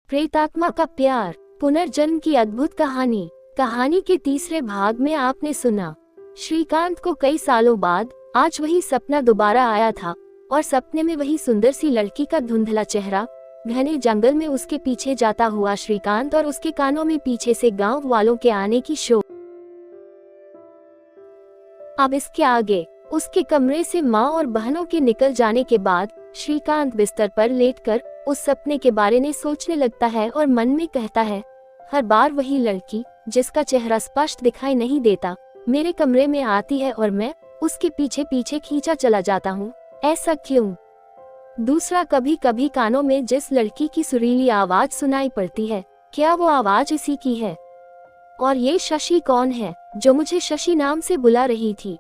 प्रेतात्मा का प्यार, पुनर्जन्म की अद्भुत कहानी। कहानी के तीसरे भाग में आपने सुना, श्रीकांत को कई सालों बाद आज वही सपना दोबारा आया था और सपने में वही सुंदर सी लड़की का धुंधला चेहरा घने जंगल में उसके पीछे जाता हुआ श्रीकांत और उसके कानों में पीछे से गांव वालों के आने की शोर। अब इसके आगे उसके कमरे से माँ और बहनों के निकल जाने के बाद श्रीकांत बिस्तर पर लेटकर उस सपने के बारे में सोचने लगता है और मन में कहता है, हर बार वही लड़की जिसका चेहरा स्पष्ट दिखाई नहीं देता मेरे कमरे में आती है और मैं उसके पीछे पीछे खींचा चला जाता हूँ। ऐसा क्यों? दूसरा, कभी कभी कानों में जिस लड़की की सुरीली आवाज सुनाई पड़ती है, क्या वो आवाज इसी की है? और ये शशि कौन है जो मुझे शशि नाम से बुला रही थी?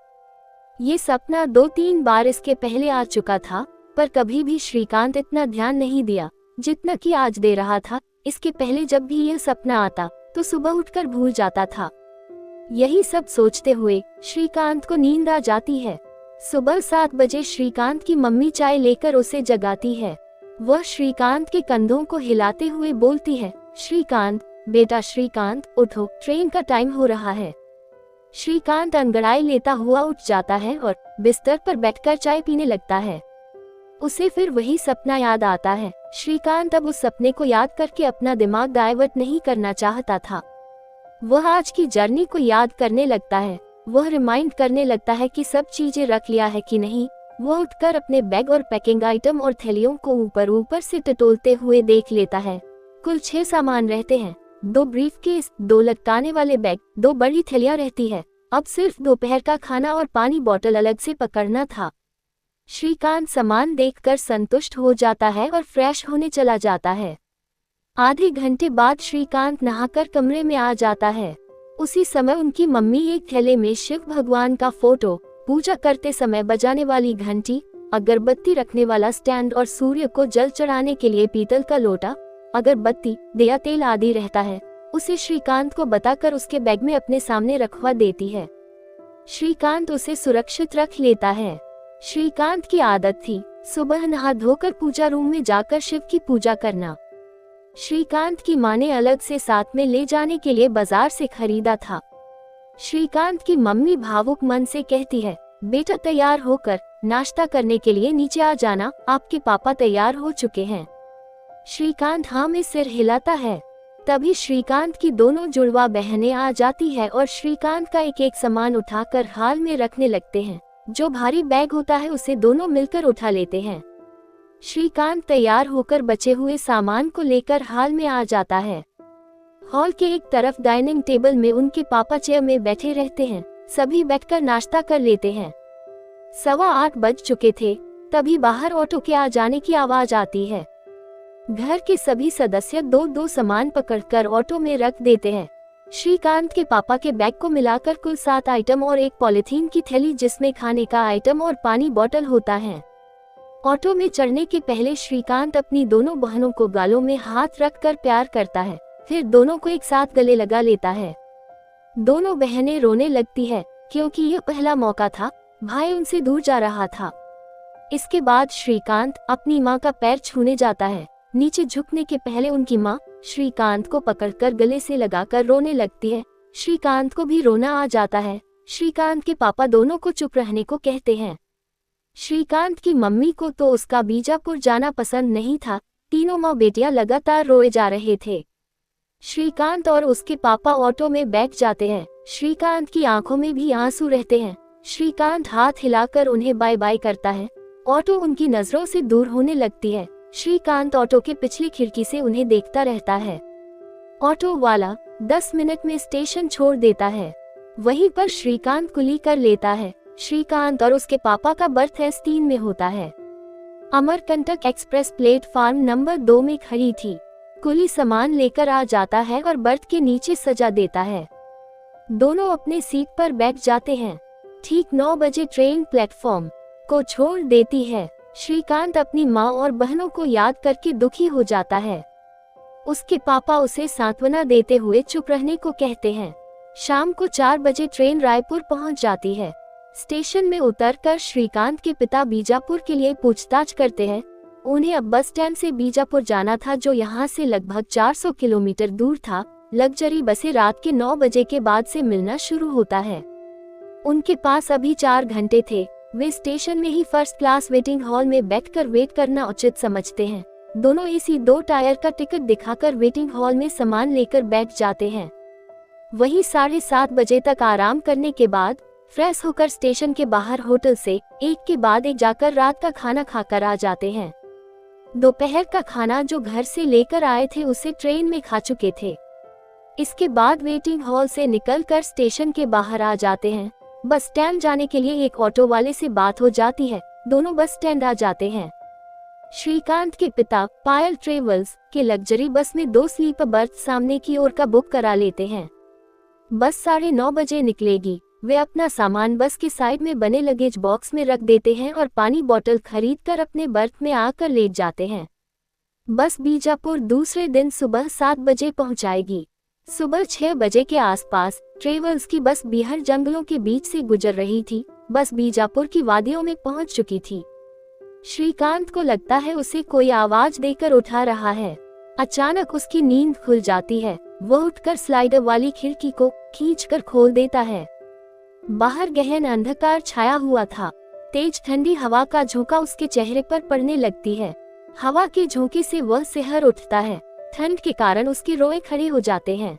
ये सपना 2-3 बार इसके पहले आ चुका था, पर कभी भी श्रीकांत इतना ध्यान नहीं दिया जितना कि आज दे रहा था। इसके पहले जब भी यह सपना आता तो सुबह उठकर भूल जाता था। यही सब सोचते हुए श्रीकांत को नींद आ जाती है। सुबह 7 बजे श्रीकांत की मम्मी चाय लेकर उसे जगाती है। वह श्रीकांत के कंधों को हिलाते हुए बोलती है, श्रीकांत बेटा, श्रीकांत उठो, ट्रेन का टाइम हो रहा है। श्रीकांत अंगड़ाई लेता हुआ उठ जाता है और बिस्तर पर बैठकर चाय पीने लगता है। उसे फिर वही सपना याद आता है। श्रीकांत अब उस सपने को याद करके अपना दिमाग डाइवर्ट नहीं करना चाहता था। वह आज की जर्नी को याद करने लगता है। वह रिमाइंड करने लगता है कि सब चीजें रख लिया है कि नहीं। वह उठकर अपने बैग और पैकिंग आइटम और थैलियों को ऊपर ऊपर से टटोलते हुए देख लेता है। कुल 6 सामान रहते हैं, 2 ब्रीफकेस, 2 लटकाने वाले बैग, 2 बड़ी थैलियां रहती है। अब सिर्फ दोपहर का खाना और पानी बोतल अलग से पकड़ना था। श्रीकांत सामान देखकर संतुष्ट हो जाता है और फ्रेश होने चला जाता है। आधे घंटे बाद श्रीकांत नहाकर कमरे में आ जाता है। उसी समय उनकी मम्मी एक थैले में शिव भगवान का फोटो, पूजा करते समय बजाने वाली घंटी, अगरबत्ती रखने वाला स्टैंड और सूर्य को जल चढ़ाने के लिए पीतल का लोटा, अगरबत्ती, दिया तेल आदि रहता है। उसे श्रीकांत को बताकर उसके बैग में अपने सामने रखवा देती है। श्रीकांत उसे सुरक्षित रख लेता है। श्रीकांत की आदत थी सुबह नहा धोकर पूजा रूम में जाकर शिव की पूजा करना। श्रीकांत की माँ ने अलग से साथ में ले जाने के लिए बाजार से खरीदा था। श्रीकांत की मम्मी भावुक मन से कहती है, बेटा तैयार होकर नाश्ता करने के लिए नीचे आ जाना, आपके पापा तैयार हो चुके हैं। श्रीकांत हाँ में सिर हिलाता है। तभी श्रीकांत की दोनों जुड़वा बहनें आ जाती है और श्रीकांत का एक एक सामान उठाकर हाल में रखने लगते हैं। जो भारी बैग होता है उसे दोनों मिलकर उठा लेते हैं। श्रीकांत तैयार होकर बचे हुए सामान को लेकर हाल में आ जाता है। हॉल के एक तरफ डाइनिंग टेबल में उनके पापा चेयर में बैठे रहते हैं। सभी बैठकर नाश्ता कर लेते हैं। 8:15 बज चुके थे। तभी बाहर ऑटो के आ जाने की आवाज आती है। घर के सभी सदस्य 2-2 सामान पकड़कर ऑटो में रख देते हैं। श्रीकांत के पापा के बैग को मिलाकर कुल 7 आइटम और एक पॉलिथीन की थैली जिसमें खाने का आइटम और पानी बोतल होता है। ऑटो में चढ़ने के पहले श्रीकांत अपनी दोनों बहनों को गालों में हाथ रखकर प्यार करता है, फिर दोनों को एक साथ गले लगा लेता है। दोनों बहनें रोने लगती है क्योंकि यह पहला मौका था, भाई उनसे दूर जा रहा था। इसके बाद श्रीकांत अपनी माँ का पैर छूने जाता है। नीचे झुकने के पहले उनकी माँ श्रीकांत को पकड़कर गले से लगाकर रोने लगती है। श्रीकांत को भी रोना आ जाता है। श्रीकांत के पापा दोनों को चुप रहने को कहते हैं। श्रीकांत की मम्मी को तो उसका बीजापुर जाना पसंद नहीं था। तीनों माँ बेटियां लगातार रोए जा रहे थे। श्रीकांत और उसके पापा ऑटो में बैठ जाते हैं। श्रीकांत की आंखों में भी आंसू रहते हैं। श्रीकांत हाथ हिलाकर उन्हें बाय बाय करता है। ऑटो उनकी नजरों से दूर होने लगती है। श्रीकांत ऑटो के पिछली खिड़की से उन्हें देखता रहता है। ऑटो वाला 10 मिनट में स्टेशन छोड़ देता है। वहीं पर श्रीकांत कुली कर लेता है। श्रीकांत और उसके पापा का बर्थ S3 में होता है। अमरकंटक एक्सप्रेस प्लेटफार्म नंबर 2 में खड़ी थी। कुली सामान लेकर आ जाता है और बर्थ के नीचे सजा देता है। दोनों अपने सीट पर बैठ जाते हैं। ठीक 9 बजे ट्रेन प्लेटफॉर्म को छोड़ देती है। श्रीकांत अपनी माँ और बहनों को याद करके दुखी हो जाता है। उसके पापा उसे सांत्वना देते हुए चुप रहने को कहते हैं। शाम को 4 बजे ट्रेन रायपुर पहुंच जाती है। स्टेशन में उतरकर श्रीकांत के पिता बीजापुर के लिए पूछताछ करते हैं। उन्हें अब बस स्टैंड से बीजापुर जाना था, जो यहाँ से लगभग 400 किलोमीटर दूर था। लग्जरी बसें रात के 9 बजे के बाद से मिलना शुरू होता है। उनके पास अभी 4 घंटे थे। वे स्टेशन में ही फर्स्ट क्लास वेटिंग हॉल में बैठकर वेट करना उचित समझते हैं। दोनों एसी 2 टायर का टिकट दिखाकर वेटिंग हॉल में सामान लेकर बैठ जाते हैं। वहीं 7:30 बजे तक आराम करने के बाद फ्रेश होकर स्टेशन के बाहर होटल से एक के बाद एक जाकर रात का खाना खाकर आ जाते हैं। दोपहर का खाना जो घर से लेकर आए थे उसे ट्रेन में खा चुके थे। इसके बाद वेटिंग हॉल से निकलकर स्टेशन के बाहर आ जाते हैं। बस स्टैंड जाने के लिए एक ऑटो वाले से बात हो जाती है। दोनों बस स्टैंड आ जाते हैं। श्रीकांत के पिता पायल ट्रेवल्स के लग्जरी बस में 2 स्लीपर बर्थ सामने की ओर का बुक करा लेते हैं। बस 9:30 बजे निकलेगी। वे अपना सामान बस के साइड में बने लगेज बॉक्स में रख देते हैं और पानी बोतल खरीदकर अपने बर्थ में आकर लेट जाते हैं। बस बीजापुर दूसरे दिन सुबह 7 बजे पहुंचाएगी। सुबह 6 बजे के आसपास ट्रेवल्स की बस बिहार जंगलों के बीच से गुजर रही थी। बस बीजापुर की वादियों में पहुंच चुकी थी। श्रीकांत को लगता है उसे कोई आवाज देकर उठा रहा है। अचानक उसकी नींद खुल जाती है। वह उठकर स्लाइडर वाली खिड़की को खींचकर खोल देता है। बाहर गहन अंधकार छाया हुआ था। तेज ठंडी हवा का झोंका उसके चेहरे पर पड़ने लगती है। हवा के झोंके से वह सिहर उठता है। ठंड के कारण उसके रोए खड़े हो जाते हैं।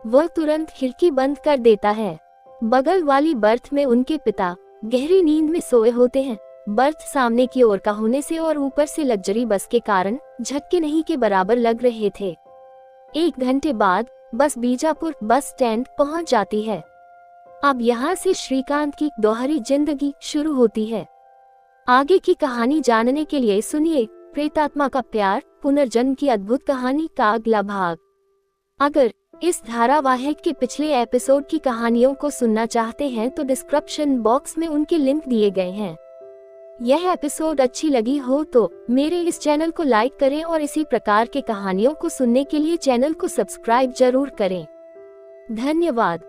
वह तुरंत खिड़की बंद कर देता है। बगल वाली बर्थ में उनके पिता गहरी नींद में सोए होते हैं। बर्थ सामने की ओर का होने से और ऊपर से लग्जरी बस के कारण झटके नहीं के बराबर लग रहे थे। 1 घंटे बाद बस बीजापुर बस स्टैंड पहुंच जाती है। अब यहाँ से श्रीकांत की दोहरी जिंदगी शुरू होती है। आगे की कहानी जानने के लिए सुनिए प्रेतात्मा का प्यार पुनर्जन्म की अद्भुत कहानी का अगला भाग। अगर इस धारावाहिक के पिछले एपिसोड की कहानियों को सुनना चाहते हैं तो डिस्क्रिप्शन बॉक्स में उनके लिंक दिए गए हैं। यह एपिसोड अच्छी लगी हो तो मेरे इस चैनल को लाइक करें और इसी प्रकार के कहानियों को सुनने के लिए चैनल को सब्सक्राइब जरूर करें। धन्यवाद।